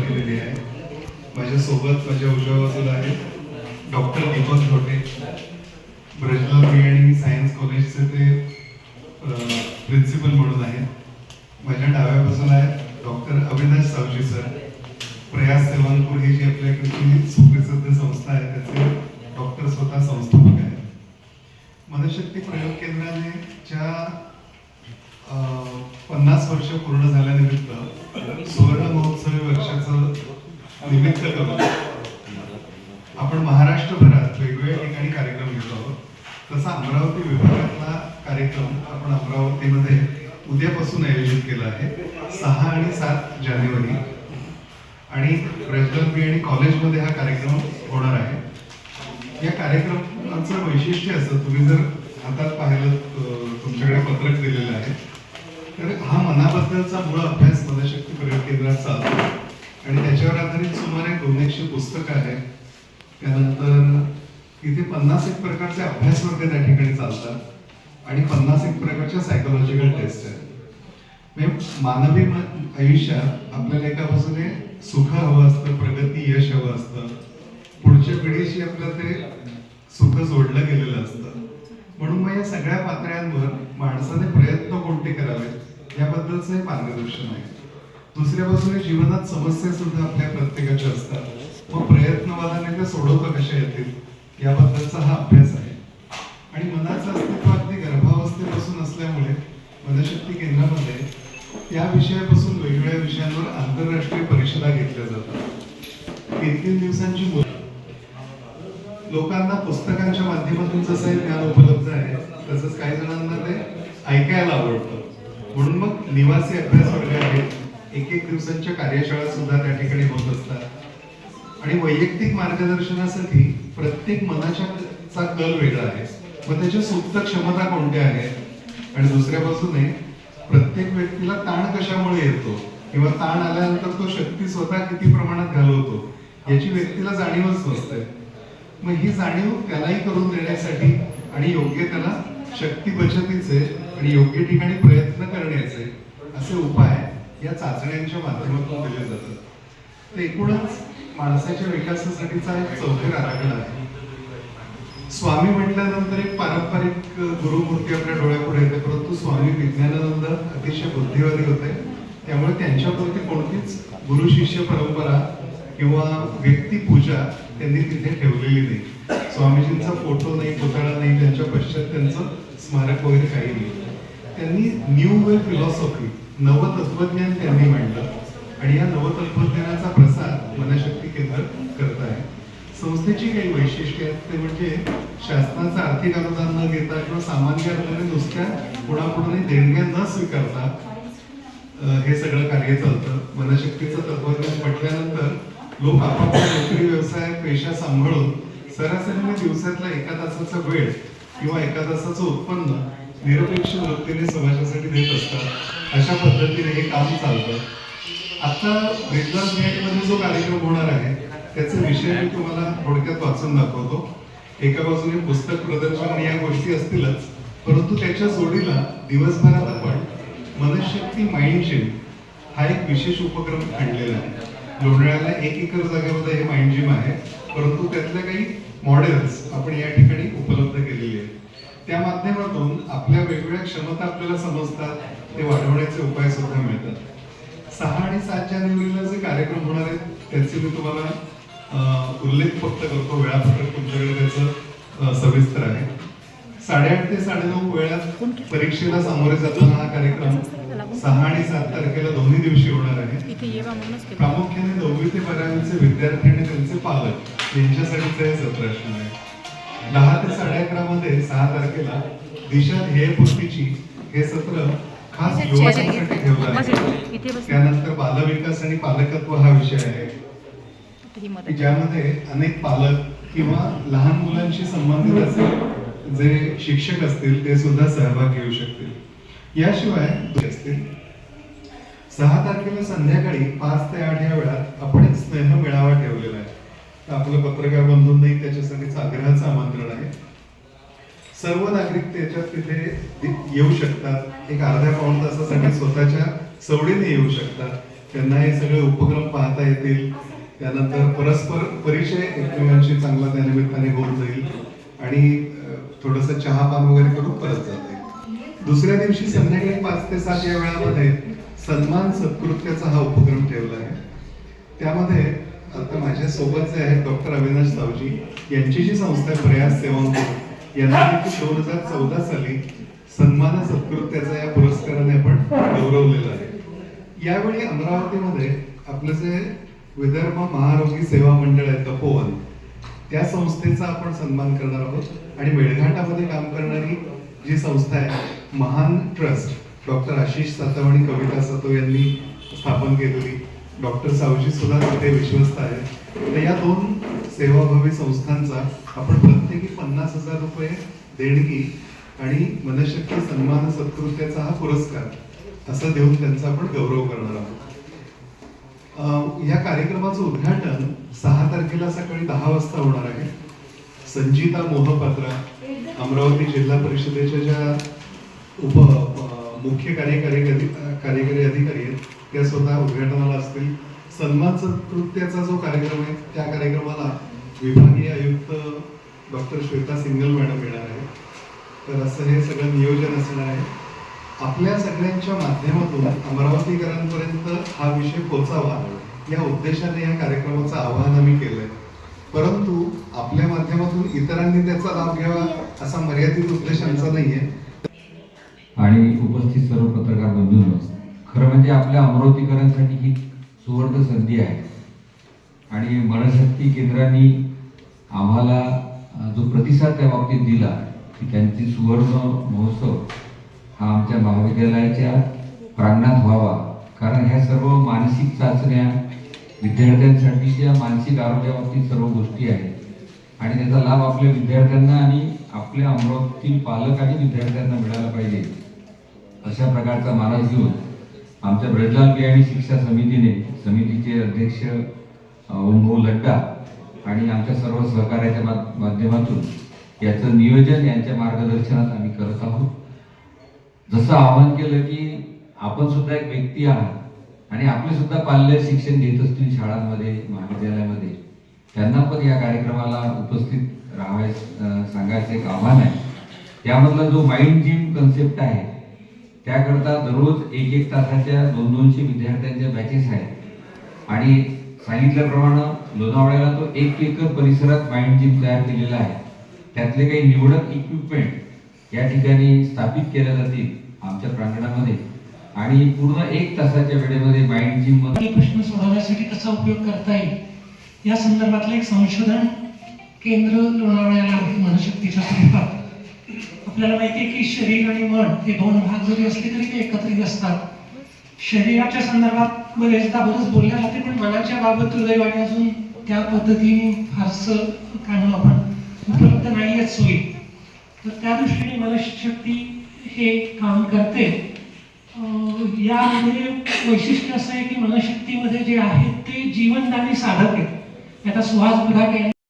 प्रतिनिधी आहे. माझ्यासोबत माझ्या उजव्या बाजूला आहे डॉक्टर दीपक धोटे, ब्रजलाल बियाणी सायन्स कॉलेजचे ते प्रिन्सिपल म्हणून आहेत. माझ्या डाव्या बाजूला आहे डॉक्टर अविनाश सावजी सर, प्रयास सेवानपूर ही जी आपल्याकडची सुप्रसिद्ध संस्था आहे त्याचे डॉक्टर स्वतः संस्थापक आहेत. मनशक्ती प्रयोग केंद्राने च्या 50 वर्ष पूर्ण झाल्यानिमित्त सुवर्ण महोत्सवी वर्षाचं निमित्त करून आपण महाराष्ट्रभरात वेगवेगळ्या ठिकाणी कार्यक्रम घेतो आहोत. तसा अमरावती विभागातला कार्यक्रम आपण अमरावतीमध्ये उद्यापासून आयोजित केला आहे 6 आणि 7 जानेवारी, आणि ब्रजलाल बियाणी कॉलेजमध्ये हा कार्यक्रम होणार आहे. या कार्यक्रमाचं वैशिष्ट्य असं, तुम्ही जर हातात पाहिलं तुमच्याकडे पत्रक दिलेलं आहे, तर हा मनाबद्दलचा मूळ अभ्यास मनशक्ती प्रयोग केंद्रात चालतो आणि त्याच्यावर आधारित सुमारे 200 पुस्तकं आहेत. त्यानंतर इथे 50 प्रकारचे अभ्यास वर्ग त्या ठिकाणी चालतात आणि 50 प्रकारच्या सायकोलॉजिकल टेस्ट आहेत. मानवी आयुष्यात आपल्याला एका बाजूने सुख हवं असतं, प्रगती, यश हवं असतं, पुढच्या पिढीशी आपलं ते सुख जोडलं गेलेलं असतं. म्हणून मग या सगळ्या पातळ्यांवर माणसाने प्रयत्न कोणते करावेत याबद्दलचं हे मार्गदर्शन आहे. दुसऱ्या बाजूने जीवनात समस्या सुद्धा आपल्या प्रत्येकाच्या असतात, मग प्रयत्नवादाने त्या सोडवता कशा येतील याबद्दलचा हा अभ्यास आहे. आणि मनाचं अस्तित्व अगदी गर्भावस्थेपासून असल्यामुळे मनशक्ती केंद्रामध्ये त्या विषयापासून वेगवेगळ्या विषयांवर आंतरराष्ट्रीय परिषदा घेतल्या जातात. 3 दिवसांची लोकांना पुस्तकांच्या माध्यमातून जसं हे ज्ञान उपलब्ध आहे तसंच काही जणांना ते ऐकायला आवडतं. म्हणून मग निवासी अभ्यास वर्ग आहेत, 1 दिवसांच्या कार्यशाळा सुद्धा त्या ठिकाणी होत असतात. आणि वैयक्तिक मार्गदर्शनासाठी प्रत्येक मनाचा कल वेगळा आहे, मग त्याच्या सुप्त क्षमता कोणत्या आहेत आणि दुसऱ्या बाजूने प्रत्येक व्यक्तीला ताण कशामुळे येतो किंवा ताण आल्यानंतर तो शक्ती स्वतः किती प्रमाणात घालवतो याची व्यक्तीला जाणीवच नसते. मग ही जाणीव त्यालाही करून देण्यासाठी आणि योग्य त्याला शक्ती बचतीचे आणि योग्य ठिकाणी प्रयत्न करण्याचे असे उपाय या चाचण्यांच्या माध्यमातून दिले जातात. ते एकूणच माणसाच्या विकासासाठीचा एक चौफेर आराखडा आहे. स्वामी म्हटल्यानंतर एक पारंपरिक गुरुमूर्ती आपल्या डोळ्यापुढे येते, परंतु स्वामी विज्ञानानंद अतिशय बुद्धिवादी होते, त्यामुळे त्यांच्यापुरती कोणतीच गुरु शिष्य परंपरा किंवा व्यक्तिपूजा त्यांनी तिथे ठेवलेली नाही. स्वामीजींचा फोटो नाही, पुतळा नाही, त्यांच्या पश्चात त्यांचं स्मारक वगैरे काही नाही. त्यांनी न्यू वे फिलॉसॉफी, नवतत्वज्ञान त्यांनी मांडलं आणि या नवतत्वज्ञानाचा प्रसार मनशक्ती केंद्र करत आहे. संस्थेची काही वैशिष्ट्ये आहेत ते म्हणजे शासनाचं आर्थिक अनुदान न घेता किंवा सामान्य अर्थाने नुसत्या कुणाकडूनही देणग्या न स्वीकारता हे सगळं कार्य चालतं. मनशक्तीचं तत्वज्ञान पटल्यानंतर लोक आपापल्या नोकरी, व्यवसाय, पेशा सांभाळून सरासरीने दिवसातला 1 तासाचा वेळ किंवा 1 तासाचं उत्पन्न निरपेक्ष वृत्तीने समाजासाठी देत असतात. अशा पद्धतीने हे काम चालतं. आता ब्रजलाल बियाणीमध्ये जो कार्यक्रम होणार आहे त्याचे विषय मी तुम्हाला थोडक्यात वाचून दाखवतो. एका बाजूने पुस्तक प्रदर्शन आणि या गोष्टी असतीलच, परंतु त्याच्या जोडीला दिवसभरात आपण मनशक्ती माइंड जिम हा एक विशेष उपक्रम आणलेला आहे. लोणावळ्याला 1 एकर जागेमध्ये हे माइंड जिम आहे, परंतु त्यातल्या काही मॉडेल्स आपण या ठिकाणी उपलब्ध केलेली आहेत. त्या माध्यमातून आपल्या वेगवेगळ्या क्षमता आपल्याला समजतात, ते वाढवण्याचे उपाय सुद्धा मिळतात. 6 आणि 7 जानेवारीला जे कार्यक्रम होणार आहेत त्याचे मी तुम्हाला उल्लेख फक्त करतो. वेळापत्रक तुमच्याकडे त्याचं सविस्तर आहे. 8:30 ते 9:30 वेळात परीक्षेला सामोरे जाताना हा कार्यक्रम 6 आणि 7 तारखेला दोन्ही दिवशी होणार आहे. प्रामुख्याने 9वी ते 12वीचे विद्यार्थी आणि त्यांचे पालक यांच्यासाठीचं हे सत्र असणार आहे. 10 ते 11:30 मध्ये 6 तारखेला दिशा ध्येयपूर्तीची हे सत्र खास युवकांसाठी ठेवलं आहे. त्यानंतर बालविकास आणि पालकत्व हा विषय आहे, ज्यामध्ये अनेक पालक किंवा लहान मुलांशी संबंधित असे जे शिक्षक असतील ते सुद्धा सहभाग घेऊ शकतील. याशिवाय असतील 6 तारखेला संध्याकाळी 5 ते 8 या वेळात आपण एक स्नेह मेळावा ठेवलेला आहे. तर आपलं पत्रकार बंधूंनाही त्याच्यासाठीचं आग्रहाचं आमंत्रण आहे. सर्व नागरिक त्याच्यात तिथे येऊ शकतात. एक अर्ध्या पाऊण तासासाठी स्वतःच्या सवडीने येऊ शकतात. त्यांना हे सगळे उपक्रम पाहता येतील. त्यानंतर परस्पर परिचय एकमेकांशी चांगला त्या निमित्ताने होऊन जाईल आणि थोडंसं चहा पान वगैरे करून परत जाता येईल. दुसऱ्या दिवशी संध्याकाळी 5 ते 7 या वेळामध्ये सन्मान सत्कृत्याचा हा उपक्रम ठेवला आहे. त्यामध्ये आता माझ्या सोबत जे आहेत डॉक्टर अविनाश सावजी यांची जी संस्था आहे प्रयास सेवांकुर यांना 2014 साली सन्मान सत्कृत्याचा या पुरस्काराने आपण गौरवलेलं आहे. यावेळी अमरावतीमध्ये आपलं जे विदर्भ महारोगी सेवा मंडळ आहे तपोवन त्या संस्थेचा आपण सन्मान करणार आहोत आणि मेळघाटामध्ये काम करणारी जी संस्था आहे महान ट्रस्ट डॉक्टर आशिष सातव आणि कविता सातव यांनी स्थापन केलेली, डॉक्टर सावजी सुद्धा तिथे विश्वस्त आहेत. तर या 2 सेवाभावी संस्थांचा आपण प्रत्येकी 50,000 रुपये देणगी आणि मनशक्ती सन्मान सत्कृत्याचा हा पुरस्कार असं देऊन त्यांचा आपण गौरव करणार आहोत. या कार्यक्रमाचं उद्घाटन 6 तारखेला सकाळी 10 वाजता होणार आहे. संजिता मोहपात्रा अमरावती जिल्हा परिषदेच्या ज्या मुख्य कार्यकारी अधिकारी आहेत त्या स्वतः उद्घाटनाला असतील. सन्मान सत्कृत्याचा जो कार्यक्रम आहे त्या कार्यक्रमाला विभागीय आयुक्त डॉक्टर श्वेता सिंगल मॅडम येणार आहे. तर असं हे सगळं नियोजन असणार आहे. आपल्या सगळ्यांच्या माध्यमातून अमरावतीकरांपर्यंत हा विषय पोचावा या उद्देशाने या कार्यक्रमाचं आवाहन आम्ही केलंय. परंतु आपल्या माध्यमातून इतरांनी त्याचा लाभ घ्यावा असा मर्यादित उद्देश आमचा नाहीये. आणि उपस्थित सर्व पत्रकार बंधूंनो, खरं म्हणजे आपल्या अमरावतीकरांसाठी ही सुवर्ण संधी आहे आणि मनशक्ती केंद्रांनी आम्हाला जो प्रतिसाद त्या बाबतीत दिला की त्यांची सुवर्ण महोत्सव हा आमच्या महाविद्यालयाच्या प्रांगणात व्हावा. कारण ह्या सर्व मानसिक चाचण्या विद्यार्थ्यांसाठीच्या मानसिक आरोग्याबाबतीत सर्व गोष्टी आहेत आणि त्याचा लाभ आपल्या विद्यार्थ्यांना आणि आपल्या अमरावतीतील पालक आणि विद्यार्थ्यांना मिळाला पाहिजे अशा प्रकारचा मानस घेऊन आमच्या ब्रजलाल बियाणी शिक्षा समितीचे अध्यक्ष ओमभाऊ लड्डा आणि आमच्या सर्व सहकार्याच्या माध्यमातून याचं नियोजन यांच्या मार्गदर्शनात आम्ही करत आहोत. जसं आवाहन केलं की आपण सुद्धा एक व्यक्ती आहात आणि आपले सुद्धा पाल्य शिक्षण घेत असतील शाळांमध्ये महाविद्यालयामध्ये, त्यांना पण या कार्यक्रमाला उपस्थित राहावयास सांगायचं एक आव्हान आहे. त्यामधला जो माइंड जिम कन्सेप्ट आहे त्याकरता दररोज 1-1 तासाच्या 200 विद्यार्थ्यांच्या बॅचेस आहेत आणि सांगितल्याप्रमाणे लोणावळ्याला तो 1 एकर परिसरात माइंड जिम तयार केलेला आहे. त्यातले काही निवडक इक्विपमेंट या ठिकाणी स्थापित केल्या जातील आमच्या प्रांगणामध्ये आणि पूर्ण 1 तासाच्या वेळेमध्ये माइंड जिम मध्ये प्रश्न सोडवण्यासाठी कसा उपयोग करता येईल या संदर्भातलं एक संशोधन केंद्र लोणावळ्याला आहे मनशक्तीच्या स्वरूपात. आपल्याला माहिती आहे की शरीर आणि मन हे 2 भाग जरी असले तरी ते एकत्रित असतात. शरीराच्या संदर्भात बरेच बोलल्या जाते पण मनाच्या बाबत दुर्दैवाने अजून त्या पद्धतीने फारसं काय म्हणू आपण उपलब्ध नाही आहेत सोयी. तर त्या दृष्टीने मनशक्ती हे काम करते. यामध्ये वैशिष्ट्य असं आहे की मनशक्तीमध्ये जे आहेत ते जीवनदानी साधक आहेत. आता सुहास बुधाके